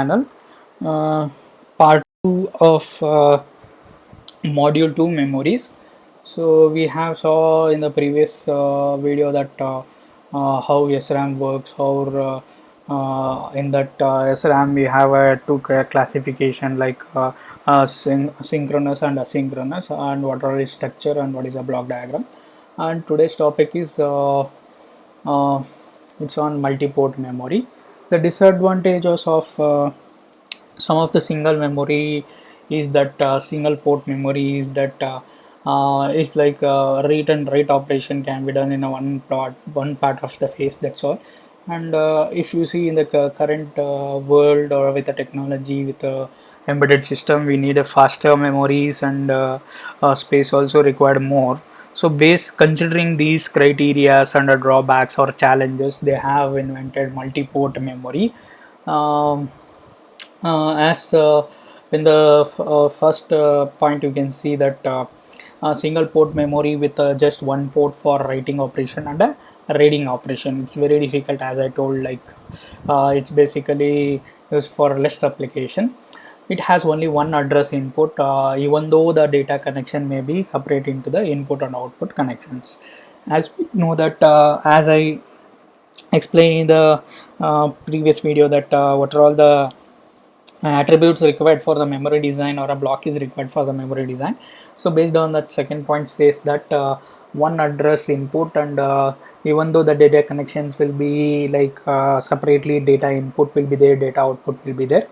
channel. uh, Part 2 of module 2 memories. So we have saw in the previous video that how SRAM works, how in that SRAM we have two classification like synchronous and asynchronous, and what are its structure and what is a block diagram. And today's topic is uh, it's on multi-port memory. The disadvantages of some of the single memory is that single port memory is like read and write operation can be done in a one part of the face, that's all. And if you see in the current world or with the technology with the embedded system, we need a faster memories, and space also required more. So base considering these criterias and drawbacks or challenges, they have invented multi-port memory. As In the first point, you can see that a single port memory with just one port for writing operation and a reading operation, it's very difficult, as I told. Like it's basically used for less application. It has only one address input, even though the data connection may be separate into the input and output connections. As we know that, as I explained in the previous video, that what are all the attributes required for the memory design, or a block is required for the memory design. So based on that, second point says that one address input, and even though the data connections will be like separately, data input will be there, data output will be there.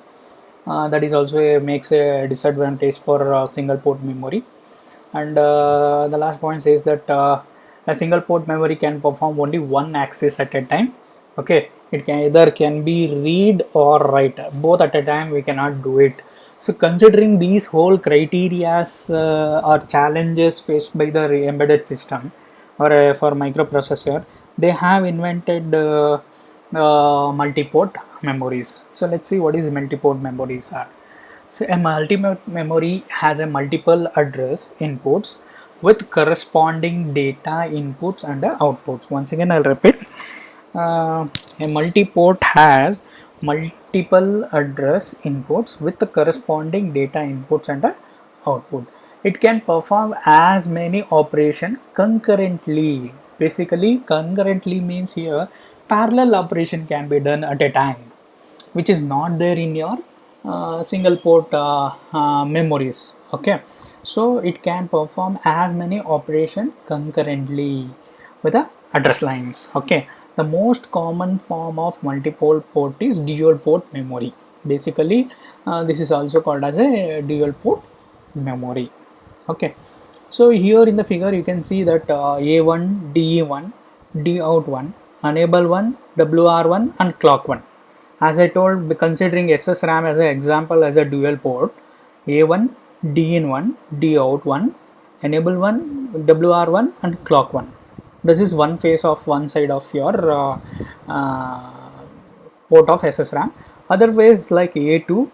That is also makes a disadvantage for single port memory. And the last point says that a single port memory can perform only one access at a time. Okay, it can either can be read or write, both at a time we cannot do it. So considering these whole criterias or challenges faced by the embedded system, or for microprocessor, they have invented multi-port memories. So let's see what is multi-port memories are. So a multi-port memory has a multiple address inputs with corresponding data inputs and outputs. Once again, I'll repeat. A multi-port has multiple address inputs with the corresponding data inputs and output. It can perform as many operation concurrently. Basically, concurrently means here parallel operation can be done at a time, which is not there in your single port memories. Okay, so it can perform as many operation concurrently with the address lines. Okay, the most common form of multiple port is dual port memory. Basically, this is also called as a dual port memory. Okay, so here in the figure you can see that A1, DE1, Dout1, enable 1, WR1 and clock 1. As I told, considering SSRAM as an example as a dual port, A1, D in 1, D out 1, enable 1, WR1 and clock 1. This is one phase of one side of your port of SSRAM. Other phase like A2,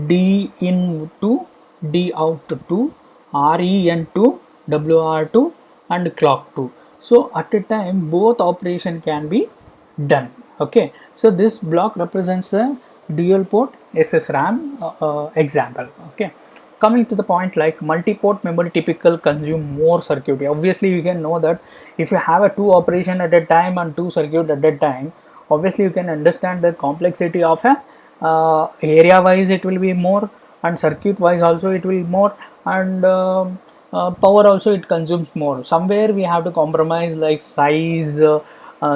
D in 2, D out 2, REN 2, WR2 and clock 2. So at a time both operation can be done. Okay, so this block represents a dual port SSRAM example. Okay, coming to the point, like multi-port memory typical consume more circuit. Obviously you can know that if you have a two operation at a time and two circuit at a time, obviously you can understand the complexity of a area wise it will be more, and circuit wise also it will be more, and power also it consumes more. Somewhere we have to compromise like size,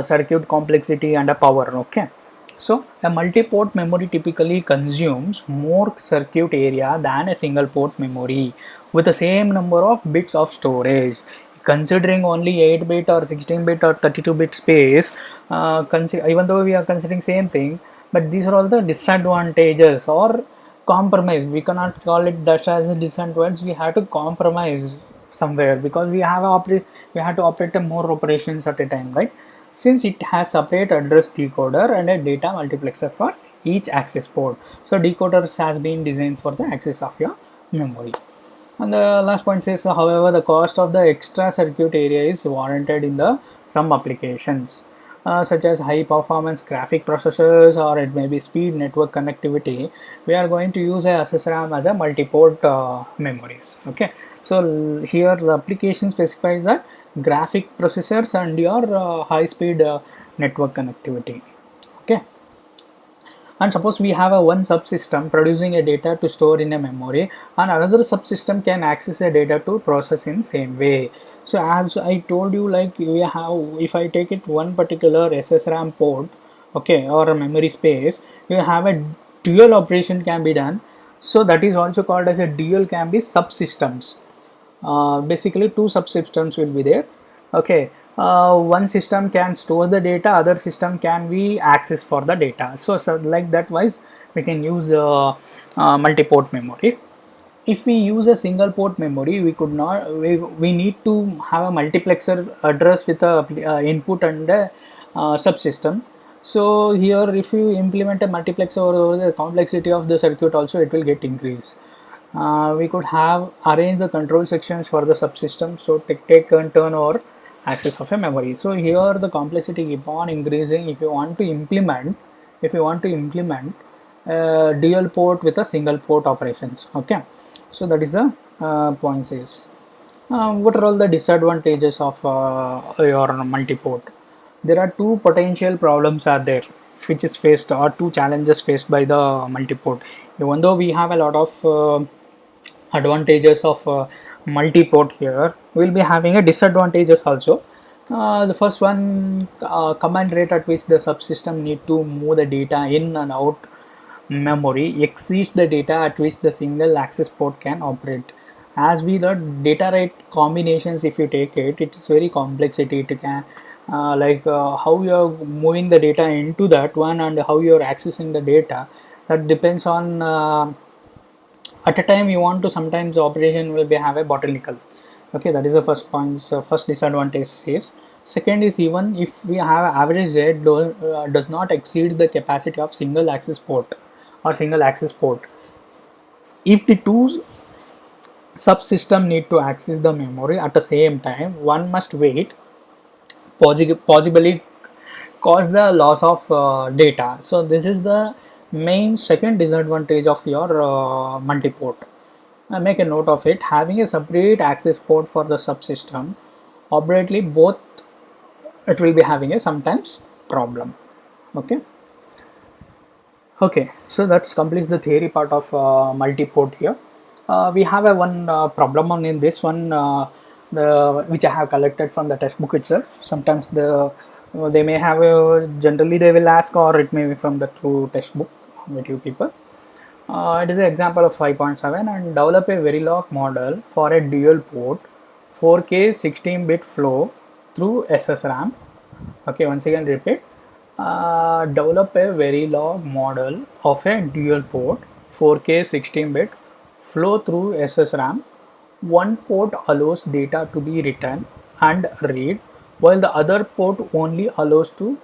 circuit complexity and a power. Okay, so a multi-port memory typically consumes more circuit area than a single port memory with the same number of bits of storage. Considering only 8-bit or 16-bit or 32-bit space, even though we are considering same thing, but these are all the disadvantages or compromise. We cannot call it that as a disadvantage. We have to compromise somewhere because we have to operate more operations at a time, right? Since it has separate address decoder and a data multiplexer for each access port. So decoder has been designed for the access of your memory. And the last point says, however, the cost of the extra circuit area is warranted in the some applications. such as high performance graphic processors, or it may be speed network connectivity, we are going to use a SSRAM as a multi-port memories. Okay, so here the application specifies that graphic processors and your high speed network connectivity. Okay, and suppose we have a one subsystem producing a data to store in a memory, and another subsystem can access the data to process in same way. So as I told you, like we have, if I take it one particular SSRAM port, okay, or a memory space, you have a dual operation can be done. So that is also called as a dual can be subsystems. Basically two subsystems will be there. Okay, one system can store the data, other system can be access for the data. So like that wise we can use multi-port memories. If we use a single port memory, we could not, we need to have a multiplexer address with a input and a subsystem. So here if you implement a multiplexer over the complexity of the circuit also it will get increased. We could have arrange the control sections for the subsystem, so take and turn or access of a memory. So here the complexity keep on increasing if you want to implement, dual port with a single port operations. Okay, so that is the point says. What are all the disadvantages of your multi-port? There are two potential problems are there which is faced, or two challenges faced by the multi-port. Even though we have a lot of advantages of multi-port, here we'll be having a disadvantages also. The first one, command rate at which the subsystem need to move the data in and out memory exceeds the data at which the single access port can operate. As we learned, data rate combinations, if you take it, it is very complexity. It can how you are moving the data into that one and how you are accessing the data, that depends on at a time you want to, sometimes the operation will be have a bottleneck. Okay, that is the first point. So first disadvantage is. Second is, even if we have average rate does not exceed the capacity of single access port or single access port. If the two subsystem need to access the memory at the same time, one must wait, possibly cause the loss of data. So this is the main second disadvantage of your multi-port. Make a note of it. Having a separate access port for the subsystem, obviously both it will be having a sometimes problem. Okay. Okay, so that completes the theory part of multi-port here. We have a one problem on in this one, which I have collected from the textbook itself. Sometimes they may have generally they will ask, or it may be from the true textbook with you people. It is an example of 5.7, and develop a Verilog model for a dual port 4K 16-bit flow through SSRAM. Okay, once again repeat. Develop a Verilog model of a dual port 4K 16-bit flow through SSRAM. One port allows data to be written and read, while the other port only allows to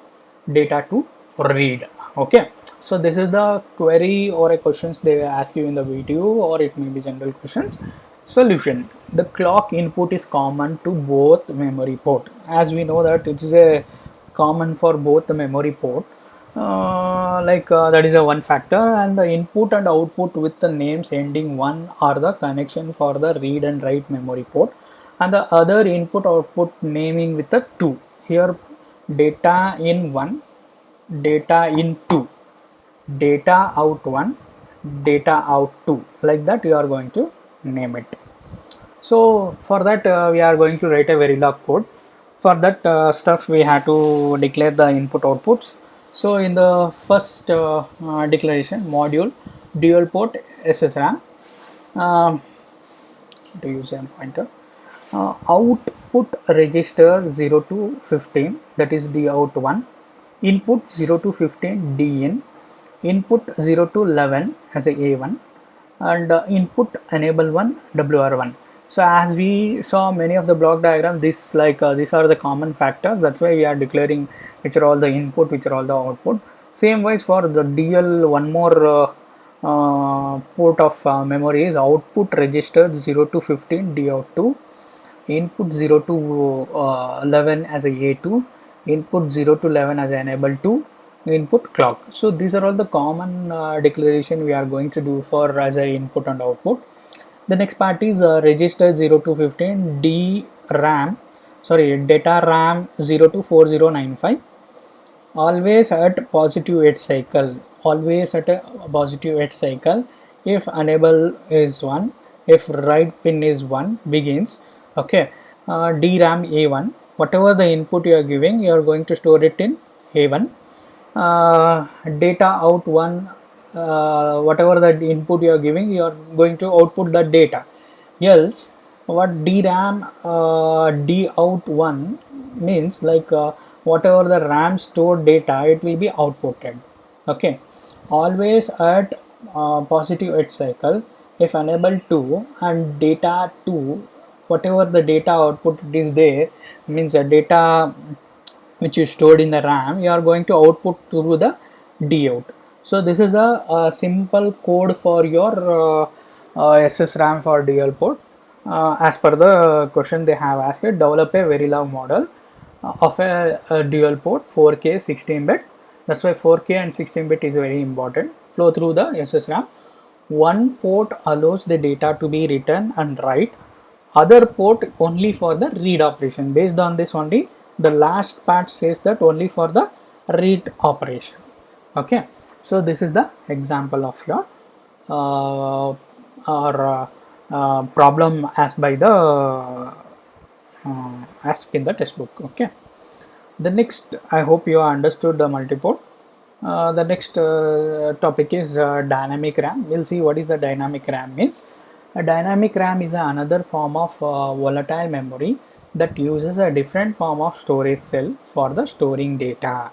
data to read. Okay, so this is the query or a questions they ask you in the video, or it may be general questions. Solution: the clock input is common to both memory port. As we know that it is a common for both the memory port, that is a one factor, and the input and output with the names ending 1 are the connection for the read and write memory port, and the other input output naming with the 2. Here data in 1, data in 2, data out 1, data out 2, like that you are going to name it. So for that we are going to write a Verilog code. For that stuff we have to declare the input outputs. So in the first declaration, module dual port SSRAM, to use a pointer, output register 0 to 15, that is D out 1, input 0 to 15 D in, input 0 to 11 as a A1, and input enable 1 WR1. So as we saw many of the block diagram, this these are the common factors. That's why we are declaring which are all the input, which are all the output. Same wise for the DL, one more port of memory is output registered 0 to 15 D out 2, input 0 to 11 as a A2, input 0 to 11 as enable to input clock. So these are all the common declaration we are going to do for as a input and output. The next part is register 0 to 15 DRAM, sorry, data RAM 0 to 4095, always at positive edge cycle, always at a positive edge cycle. If enable is 1, if write pin is 1 begins. Okay, DRAM A1, whatever the input you are giving, you are going to store it in A1. Data out 1, whatever the input you are giving, you are going to output the data. Else what DRAM D out 1 means, like whatever the RAM stored data, it will be outputted. Okay, always at positive edge cycle. If enable 2 and data 2, whatever the data output is there, means the data which is stored in the RAM, you are going to output through the D out. So this is a simple code for your SSRAM for dual port. As per the question they have asked, develop a Verilog model of a dual port 4K 16-bit. That's why 4K and 16-bit is very important. Flow through the SSRAM. One port allows the data to be written and write, other port only for the read operation. Based on this only, the last part says that only for the read operation. Okay, so this is the example of your problem asked by the asked in the textbook. Okay, the next, I hope you understood the multiport. The next topic is dynamic RAM. We'll see what is the dynamic RAM means. A dynamic RAM is another form of volatile memory that uses a different form of storage cell for the storing data.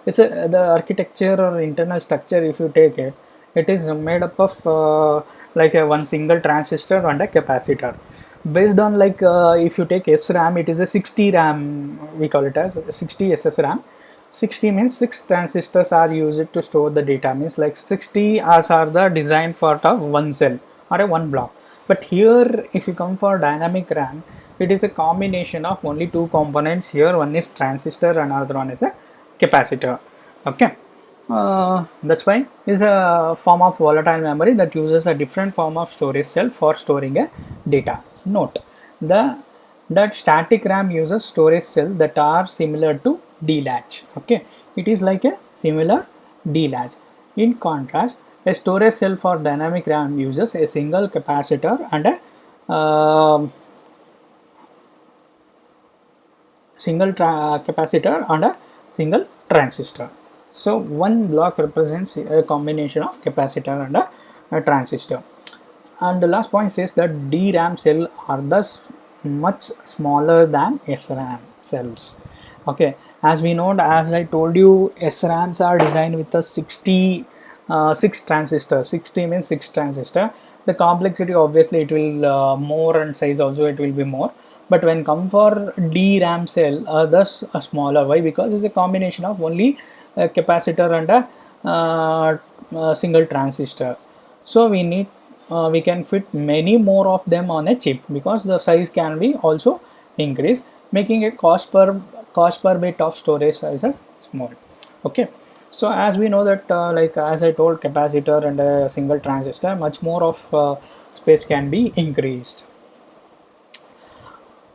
It's the architecture or internal structure, if you take it, it is made up of like a one single transistor and a capacitor. Based on, like if you take SRAM, it is a 60 RAM, we call it as 60 SSRAM. 60 means 6 transistors are used to store the data, means like 60 are the design for one cell or a one block. But here if you come for dynamic RAM, it is a combination of only two components. Here one is transistor and another one is a capacitor. Okay, that's why is a form of volatile memory that uses a different form of storage cell for storing a data. Note that static RAM uses storage cell that are similar to D-latch. Okay, it is like a similar D-latch. In contrast, a storage cell for dynamic RAM uses a single capacitor and a capacitor and a single transistor. So one block represents a combination of capacitor and a transistor. And the last point says that DRAM cells are thus much smaller than SRAM cells. Okay, as we know, as I told you, SRAMs are designed with a 6 transistor. 60 means 6 transistor. The complexity, obviously it will more, and size also it will be more. But when come for DRAM cell, thus a smaller. Why? Because it's a combination of only a capacitor and a single transistor. So we need we can fit many more of them on a chip, because the size can be also increased, making a cost per bit of storage size as small. Okay, so as we know that like as I told, capacitor and a single transistor, much more of space can be increased.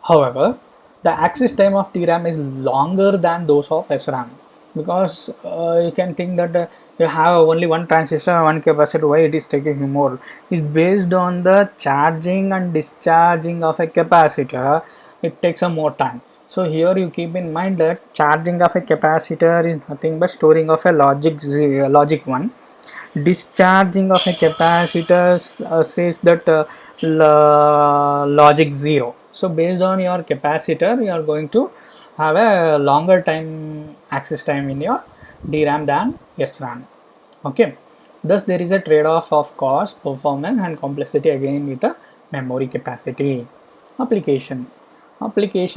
However, the access time of DRAM is longer than those of SRAM, because you can think that you have only one transistor and one capacitor. Why it is taking more is based on the charging and discharging of a capacitor. It takes a more time. So here you keep in mind that charging of a capacitor is nothing but storing of a logic 1. Discharging of a capacitor says that logic 0. So based on your capacitor, you are going to have a longer time access time in your DRAM than SRAM. Okay, thus there is a trade-off of cost, performance and complexity again with the memory capacity. Application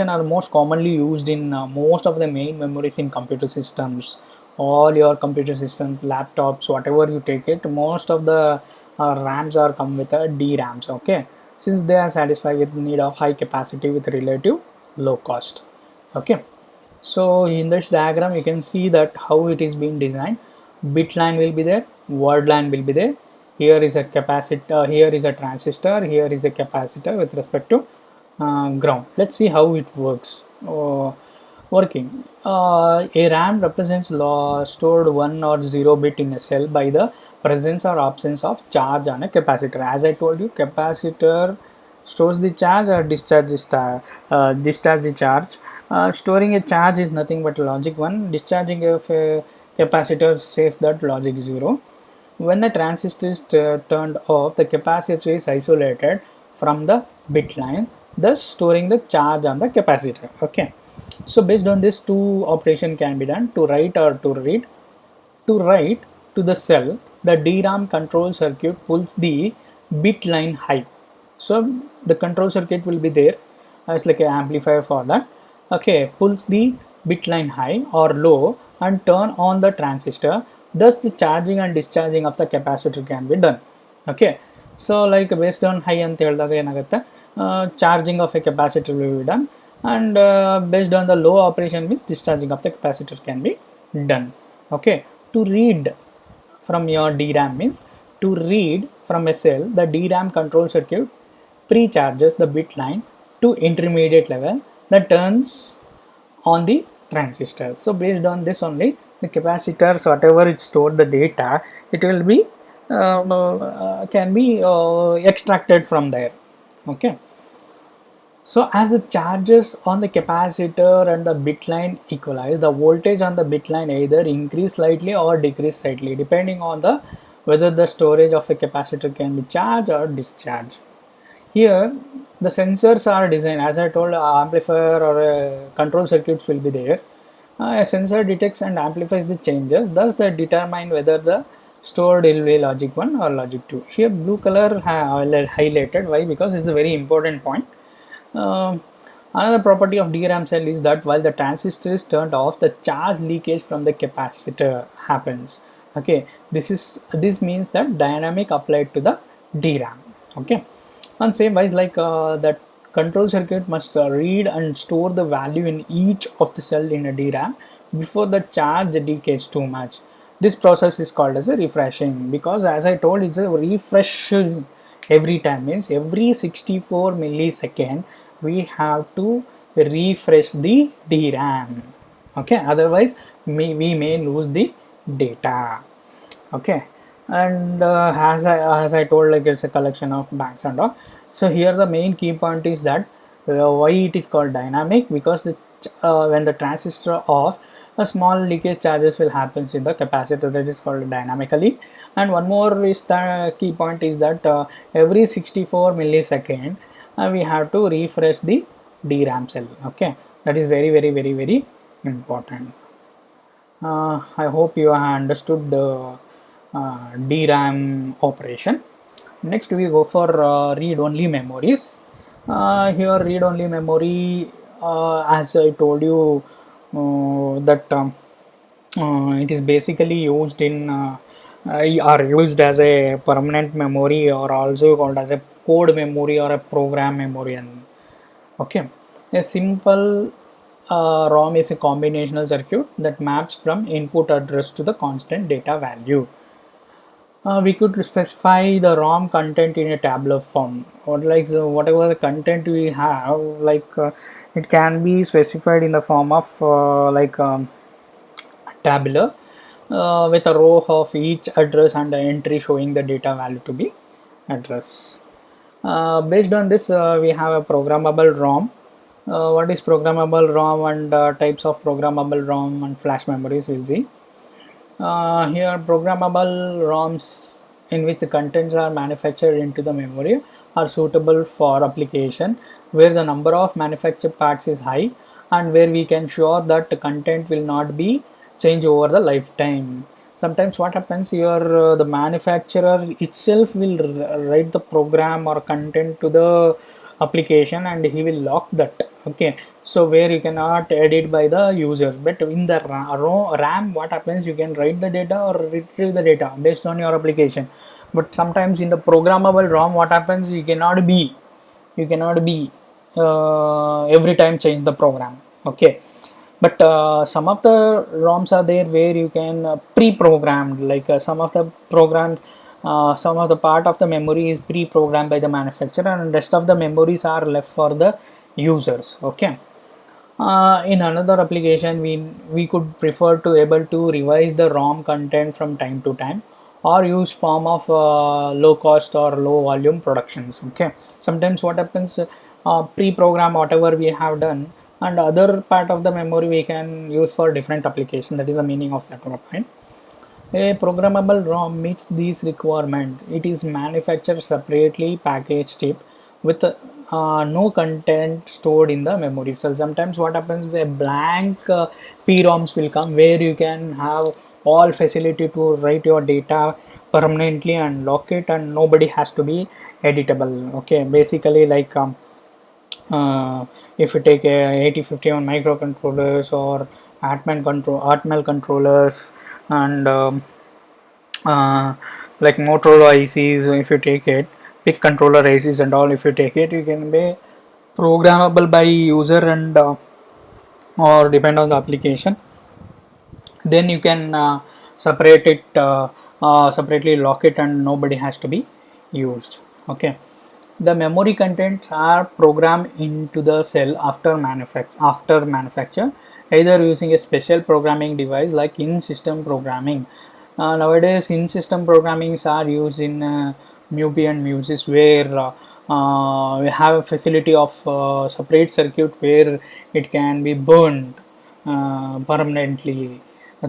are most commonly used in most of the main memories in computer systems. All your computer systems, laptops, whatever you take it, most of the RAMs are come with DRAMs. Okay, since they are satisfied with need of high capacity with relative low cost. Okay, So in this diagram you can see that how it is being designed. Bit line will be there, word line will be there. Here is a capacitor, here is a transistor, here is a capacitor with respect to ground. Let's see how it works. Working. A RAM represents stored 1 or 0 bit in a cell by the presence or absence of charge on a capacitor. As I told you, capacitor stores the charge or discharge the charge. Storing a charge is nothing but logic 1. Discharging of a capacitor says that logic 0. When the transistor is turned off, the capacitor is isolated from the bit line, thus storing the charge on the capacitor. Okay. So based on this, two operation can be done: to write or to read. To write to the cell, the DRAM control circuit pulls the bit line high. So the control circuit will be there as like an amplifier for that. Okay, pulls the bit line high or low and turn on the transistor. Thus the charging and discharging of the capacitor can be done. Okay, so like based on high and charging of a capacitor will be done, and based on the low operation means discharging of the capacitor can be done. Okay, to read from your DRAM means to read from a cell, the DRAM control circuit pre-charges the bit line to intermediate level that turns on the transistor. So based on this only, the capacitors, whatever it stored the data, it will be can be extracted from there. Okay. So as the charges on the capacitor and the bit line equalize, the voltage on the bit line either increase slightly or decrease slightly depending on the whether the storage of a capacitor can be charged or discharged. Here the sensors are designed, as I told, amplifier or control circuits will be there. A sensor detects and amplifies the changes, thus they determine whether the stored will be logic 1 or logic 2. Here blue color highlighted, why? Because it's a very important point. Another property of DRAM cell is that while the transistor is turned off, the charge leakage from the capacitor happens. Okay, this means that dynamic applied to the DRAM. Okay, and same wise like that control circuit must read and store the value in each of the cell in a DRAM before the charge decays too much. This process is called as a refreshing, because as I told, it's a refresh every time, means every 64 millisecond we have to refresh the DRAM. Okay, otherwise we may lose the data. Okay, and as I told, like it's a collection of banks and all. So here the main key point is that why it is called dynamic, because when the transistor off, a small leakage charges will happen in the capacitor, that is called dynamically. And one more is the key point is that every 64 millisecond we have to refresh the DRAM cell. Okay, that is very important. I hope you have understood the DRAM operation. Next we go for read-only memories. Here read-only memory, as I told you, that it is basically used in are used as a permanent memory, or also called as a code memory or a program memory. And okay, a simple ROM is a combinational circuit that maps from input address to the constant data value. We could specify the ROM content in a tabular form, or like whatever the content we have, like it can be specified in the form of tabular with a row of each address and an entry showing the data value to be address. Based on this, we have a programmable ROM. What is programmable ROM and types of programmable ROM and flash memories we'll see. Here programmable ROMs in which the contents are manufactured into the memory are suitable for application where the number of manufactured parts is high and where we can sure that the content will not be changed over the lifetime. Sometimes what happens here, the manufacturer itself will write the program or content to the application and he will lock that. Okay, so where you cannot edit by the user, but in the RAM what happens, you can write the data or retrieve the data based on your application. But sometimes in the programmable ROM what happens, you cannot be every time change the program. Okay, But some of the ROMs are there where you can pre-programmed, like some of the programs, some of the part of the memory is pre-programmed by the manufacturer, and rest of the memories are left for the users. Okay. In another application, we could prefer to able to revise the ROM content from time to time, or use form of low cost or low volume productions. Okay, sometimes what happens, pre-program whatever we have done, and other part of the memory we can use for different application. That is the meaning of that, right? A programmable ROM meets these requirements. It is manufactured separately packaged chip with no content stored in the memory cell. Sometimes what happens, a blank PROMs will come where you can have all facility to write your data permanently and lock it, and nobody has to be editable. Okay, basically like uh, if you take a 8051 microcontrollers or Atmel controllers, and like Motorola ICs, if you take it, big controller ICs and all, if you take it, you can be programmable by user, and or depend on the application. Then you can separate it, separately lock it, and nobody has to be used. Okay, the memory contents are programmed into the cell after manufacture, either using a special programming device like in system programming. Nowadays in system programmings are used in MUBI and MUSIS, where we have a facility of separate circuit where it can be burned permanently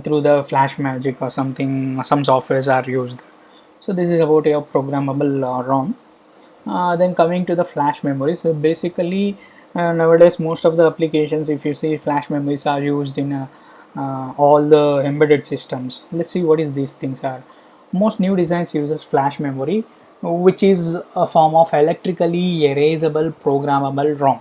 through the flash magic or something. Some softwares are used. So this is about your programmable ROM. Then coming to the flash memory, so basically nowadays most of the applications, if you see, flash memories are used in all the embedded systems. Let's see what is these things are. Most new designs uses flash memory, which is a form of electrically erasable programmable ROM.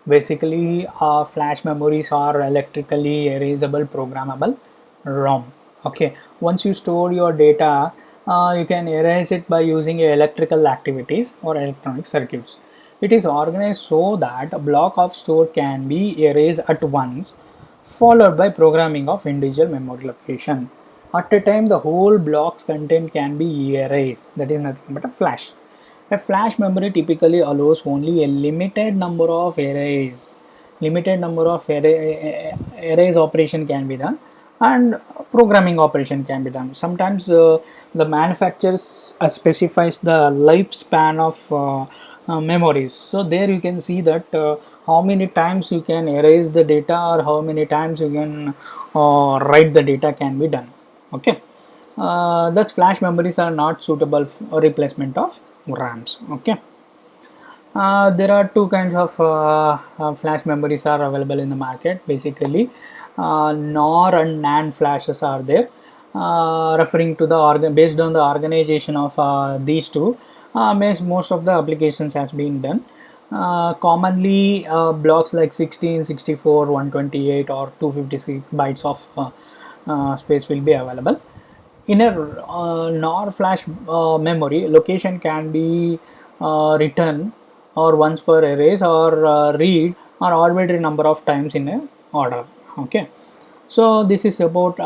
Basically flash memories are electrically erasable programmable ROM. Okay, once you store your data, you can erase it by using electrical activities or electronic circuits. It is organized so that a block of store can be erased at once, followed by programming of individual memory location. At a time, the whole block's content can be erased. That is nothing but a flash. A flash memory typically allows only a limited number of arrays. Limited number of arrays operation can be done, and programming operation can be done. Sometimes the manufacturers specifies the lifespan of memories. So there you can see that how many times you can erase the data, or how many times you can write the data can be done. Okay, thus flash memories are not suitable for replacement of RAMs. Okay, there are two kinds of flash memories are available in the market. Basically, NOR and NAND flashes are there, referring to the based on the organization of these two. Most of the applications has been done. Commonly, blocks like 16, 64, 128, or 256 bytes of space will be available. In a NOR flash memory, location can be written or once per erase, or read or arbitrary number of times in a order. Okay, so this is about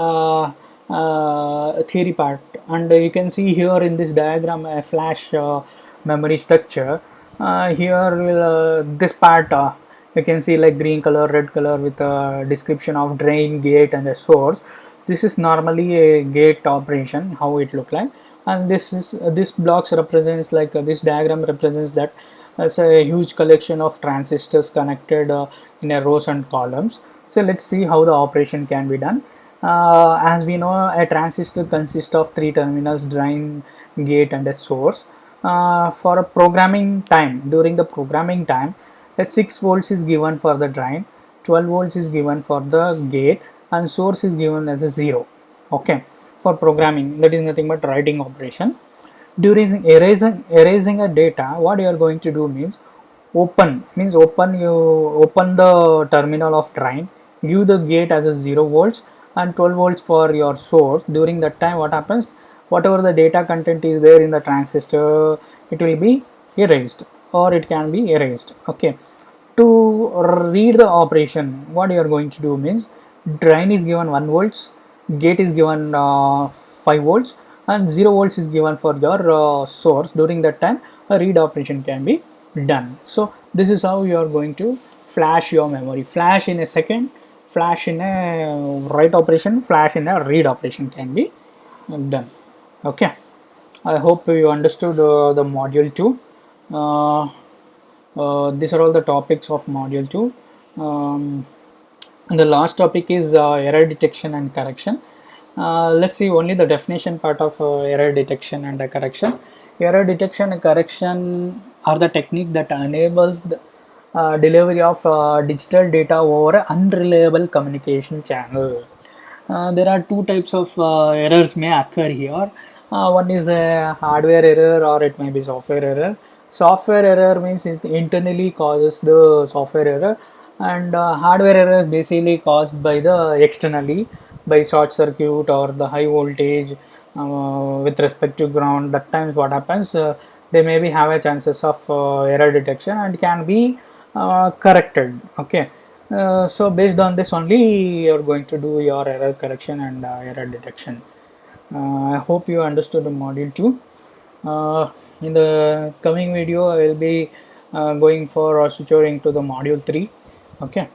theory part, and you can see here in this diagram a flash memory structure. Here this part, you can see like green color, red color with a description of drain, gate, and a source. This is normally a gate operation, how it look like. And this blocks represents like this diagram represents that as a huge collection of transistors connected in a rows and columns. So let's see how the operation can be done. As we know, a transistor consists of three terminals: drain, gate, and a source. For a programming time, during the programming time, a 6 volts is given for the drain, 12 volts is given for the gate, and source is given as a 0. Okay, for programming, that is nothing but writing operation. During erasing a data, what you are going to do means open the terminal of drain, give the gate as a 0 volts and 12 volts for your source. During that time, what happens, whatever the data content is there in the transistor, it will be erased, or it can be erased. Okay, to read the operation, what you are going to do means, drain is given 1 volts, gate is given 5 volts, and 0 volts is given for your source. During that time a read operation can be done. So this is how you are going to flash your memory. Flash in a second, flash in a write operation, flash in a read operation can be done. Okay, I hope you understood the module 2. These are all the topics of module 2. And the last topic is error detection and correction. Let's see only the definition part of error detection and correction. Error detection and correction are the technique that enables the delivery of digital data over an unreliable communication channel. There are two types of errors may occur here. One is a hardware error, or it may be software error. Software error means it internally causes the software error, and hardware error is basically caused by the externally, by short circuit or the high voltage with respect to ground. That times what happens, they maybe have a chances of error detection and can be corrected. Okay, so based on this only you are going to do your error correction and error detection. I hope you understood the module 2. In the coming video I will be going for switch over to the module 3. Okay.